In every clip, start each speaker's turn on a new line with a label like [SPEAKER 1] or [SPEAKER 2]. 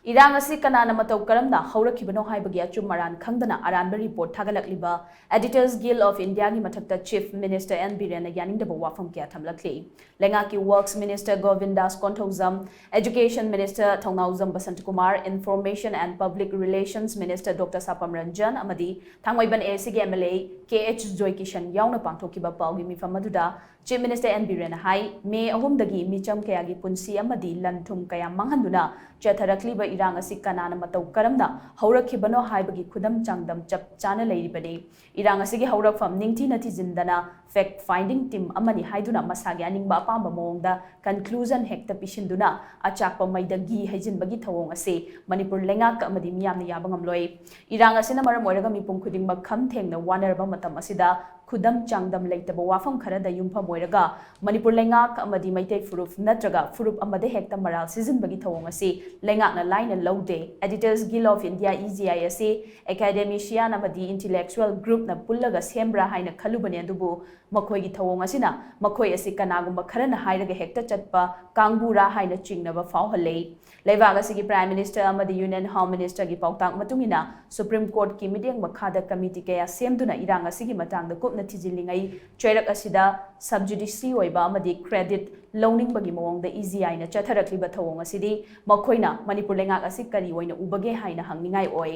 [SPEAKER 1] Irang asi kanana matou karamna hourakkhibano haibagi achum aran khangdana aranba report thagatlakliba Editors Guild of India gi mathakta Chief Minister N Biren yaningdaba wapham kya thamlakli lenga ki Works Minister Govindas Konthozam Education Minister Thongnauzam Basant Kumar Information and Public Relations Minister Dr Sapam Ranjan amadi thangwaiban AC gi MLA KH Joy Kishan yauna pangthokiba paugi mifam aduda Chief Minister N Biren hai May ahumdagi micham kayagi punsi amadi lanthum kaya manghanduna thagatlakliba Irang asi kanana matou karamna hourakkhibano haibagi khudam changdam chap chana leiribani Irang asigi hourakpham ningthi nathi jindana fact finding team amani haiduna masagi yaningdaba mongda conclusion hekta pisinduna achakpa maidagi haijinbagi thawong ase Manipur lengak amadi miyamna yabangamloi Irang asina maram oiraga mipum khudingma kham thengna wanarba matam asida khudam changdam leitaba wapham kharada yumpham oiraga Manipur lengak amadi maitai furup natraga furup amade hekta maral sizinbagi thawong ase lengakna line laude Editors Guild of India EGISA academician amadi intellectual group na pullaga sembra haina khalubani adubu makhoi gi thawong asina makhoi asi kanagumba kharana hairaga hekta chatpa kangbura haina chingnaba fauhalei leibaga sigi Prime Minister amadi Union Home Minister gi pautang matungina Supreme Court ki mideng makhada committee kaya semduna Irang asigi matangda kupna thijilingai choirak asida subjudice oiba amadi credit loaning bagi mawongda EGI na thagatlakliba thawong asidi makhoina Manipur lengak asi kari oina ubage haina hangningai oi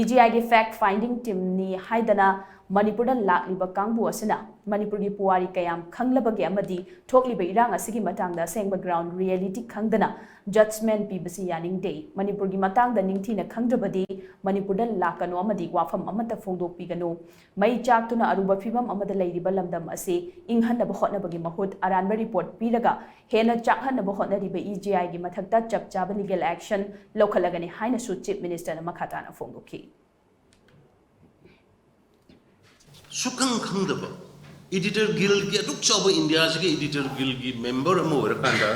[SPEAKER 1] EGI gi fact finding team ni haidana Manipur da lakliba kangbu asina Manipur gi puwari kayam khanglabagi amadi thokliba Irang asigi matangda sengba ground reality khangdana judgment pibasi yaningde Manipur gi matangda ningthina khangdrabadi Manipur da lakano amadi wapham amata phongdok pigano mai chaktuna aruba phibam amada leiriba lamdam ase inghanaba hotnabagi mahut aranba report piraga hena chakhanaba hotnariba EGI gi mathakta chapchaba legal action lokhalagani haina su Chief Minister na makhatana phongdokhi
[SPEAKER 2] Sukang khangdaba Editor Guild ki aduk chawba India se Editor Guild ki member amo rakanda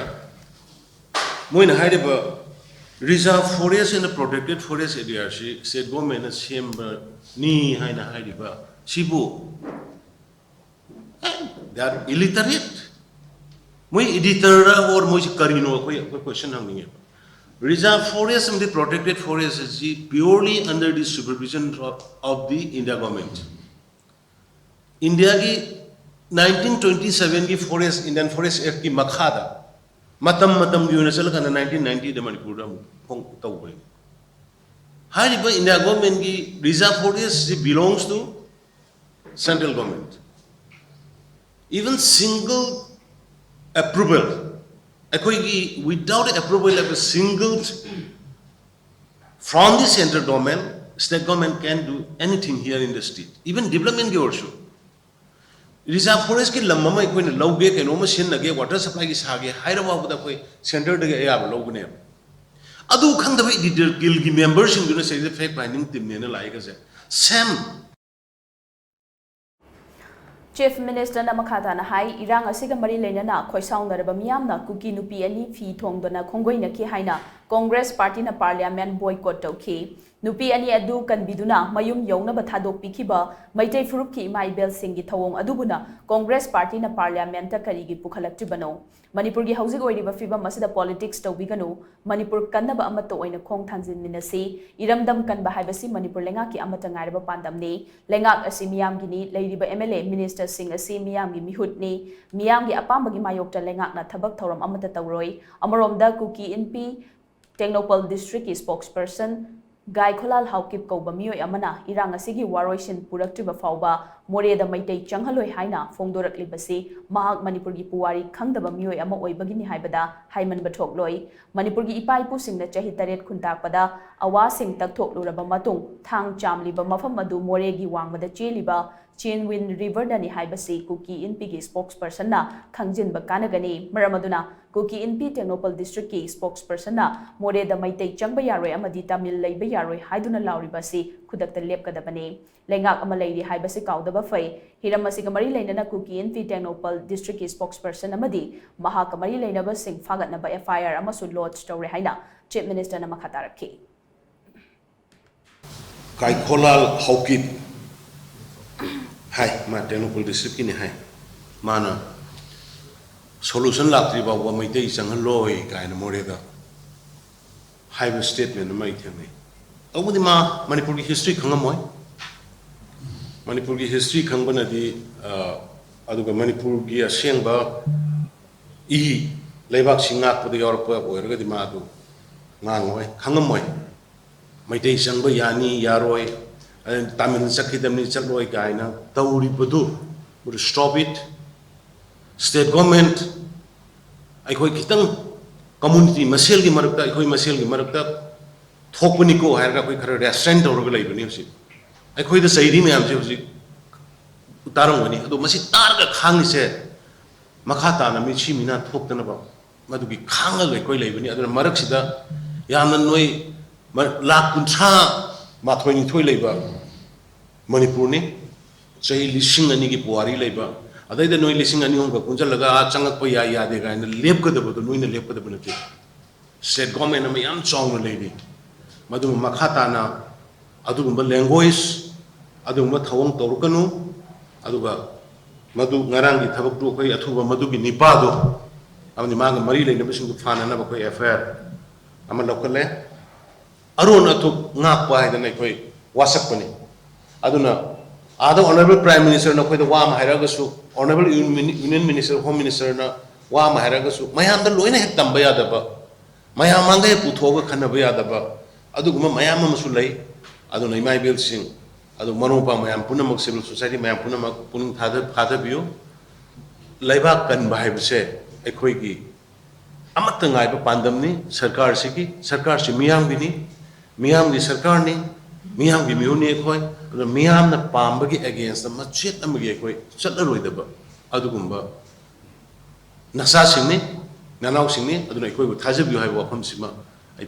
[SPEAKER 2] moina haideba reserve forest and protected forest area shi state government chamber ni haina haidiba sibu they are illiterate moi editor or moi karino koi question hangni reserve forest and the protected forest is purely under the supervision of the India government India की 1927 की forest Indian Forest Act की मखादा मतम की उन्हें चल करना 1990 the Manipur में Phong तब हुए हारी पर India government की reserve forest belongs to central government even single approval कोई की without approval of a single from the central government state government can do anything here in the state even development की also Reserve forest की लम्बा में कोई न लोगे के नोमा सिन लगे water supply की सागे हाइरा वाबुदा कोई center दे गया अब लोगों ने अदू खंड दबे Editor Guild की members इंदुने से fact finding team ने लाएगा से Sam
[SPEAKER 1] Chief Minister na makhatana hai Irang asiga mari lenana khoisaungaraba miyamna kuki nupi ani fi thongdona khonggoina ki haina Congress party na parliament boycott tawki nupi ani adu kanbiduna mayum yongna bathadok pikhiba maitai furup ki maibel singgi thawong adubuna Congress party na parliament ta karigi pukhalaktribano Manipur gi housing oiriba fiba masida politics tawbiganu Manipur kannaba amato oina khong thanjin minasi iramdam kanba haibasi Manipur lenga ki amata ngairaba pandamni lengak asi miyam gini leiriba MLA minister sing asi miyam gi mihutni miyam gi apambagi mayokta lengak na thabak thoram amata tawroi amoromda kuki NP Technopal district spokesperson Gai Kholal Haukip Kauba Miyoi Amana Irang asigi waroisin puraktriba fauba moreda maitai changhaloi haina phongdoraklibasi mahak Manipur gi puwari khangdaba miyoi ama oibagini haibada haiman bathokloi Manipur gi ipai pu singna chahi taret khuntakpada awa sing takthoklu matung thang chamliba mafam adu moregi wangmada cheliba Chinwin River dani haibasi Kuki NP gi spokesperson na khangjinba kanagani maramaduna Kuki NP Technopal district ki spokesperson na moreda maitai changba yaroi amadi Tamil leiba yaroi haiduna lauribasi khudakta lepkadabani lengak ama leiri haibasi kaudaba fai hiram asiga mari leinana Kuki NP Technopal district ki spokesperson amadi mahak mari leinaba sing fagatnaba FIR amasu lodge tawre haina Chief Minister na makatarakhi
[SPEAKER 2] Gai Kholal Haukip Hai, ma Technopal district ni hai, mana solution lakri ba wa mai dei sang loi kai na more da high statement of my thing. Over the Manipuri history Kangamoy Manipuri history Kangana di Aduga Manipur Gia Shengba E. Labak Singat for the Europe or the Madu Nangoy Kangamoy. My day Sangba Yani Yaroi and Tamil Sakidam Chaloi Gaina, Tauri Budu would stop it. State government I quite community Masilgi Maruka, I quite Masilgi Maruka, Topunico, I got a restaurant or Labanium. I quite the Saidi Mamsi Taramani, though Masi Targa Kang said Makata and Michimina talked about Maduki Kanga like Labani, other Maraxida, Yamanoi, Lakuncha, Matwini labor, Manipurni, say Lishing and Niki Puari labor. Other than knowing listening and Yunga, Punjalaga, Changapoya, Yadega, and the Lepka, the Nuin Lepka, the Benefit. Said Gomen and young song lady. Madu Makatana, Adumba language, Adumba Tawang Torukanu, Aduba Madu Narangi Tabaku, Atuba Madubi Nipado. I'm the Manga Marie, never seem to find another affair. I'm a local. Aruna took Nakwa, the Nakoi, Wasapani. Aduna. Other Honorable Prime Minister, no quite the Wam Haragasu, Honorable Union Minister, Home Minister, Wam Haragasu, Mayam the Luina had Tambayadaba, Mayamanga Putoga Kanabayadaba, Aduguma Mayama Musulay, Adonai my bill sing, Adumanupa, Mayam Punamak Civil Society, Mayam Punamak Puning Hadabu, Laibak and Bahib said, a quickie. Amatangai Pandamni, Sarkar Siki, Sarkar Miam Bini, Miam the Sarkarni, Miam Gimuni Koi. The Miam the Pambagi against the Machet Amagakoi, Shatterwidaba, Adugumba Nasasini, Nanau Sini, I don't know if Tazabu have wapham Sima, I